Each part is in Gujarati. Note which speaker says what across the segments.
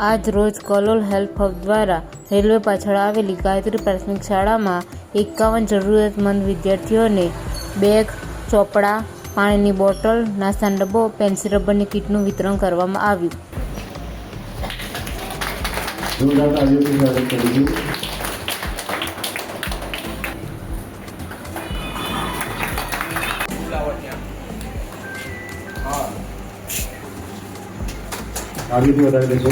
Speaker 1: આજ રોજ કલોલ હેલ્પ હબ દ્વારા રેલવે પાછળ આવેલી ગાયત્રી પ્રાથમિક શાળામાં 51 જરૂરિયાતમંદ વિદ્યાર્થીઓને બેગ, ચોપડા, પાણીની બોટલ, નાસ્તાનો ડબ્બો, પેન્સિલ રબરની કીટનું વિતરણ કરવામાં આવ્યું.
Speaker 2: આગળથી વધારે દેશો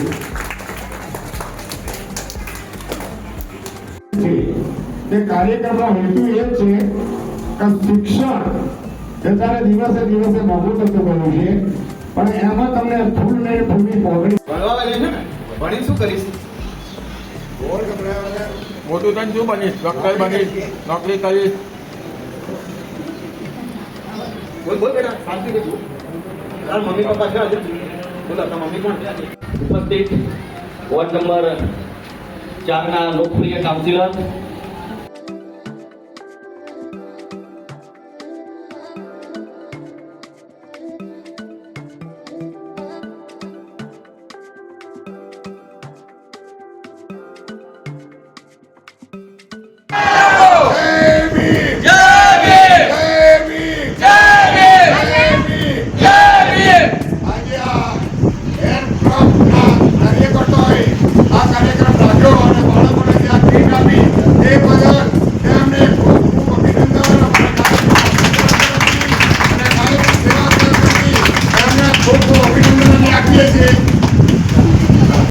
Speaker 2: તે કાર્યક્રમનો હેતુ એ જ છે કે શિક્ષણ જ્યારે દિવસે દિવસે મોંઘું થતું ગયું છે, પણ એમાં તમને ફૂલ ને ફૂલની પોગડી
Speaker 3: ભણવા વાળી છે ને, ભણી શું કરીશ? મોટું થઈને શું બનીશ? ડોક્ટર બનીશ, નોકરી કરીશ. બોલ બોલ બેટા, શાંતિ બેઠું. તાર મમ્મી પપ્પા છે આજે? બોલો, તાર મમ્મી કોણ?
Speaker 4: ઉપસ્થિત વોર્ડ નંબર 4 ના લોકપ્રિય કાઉન્સિલર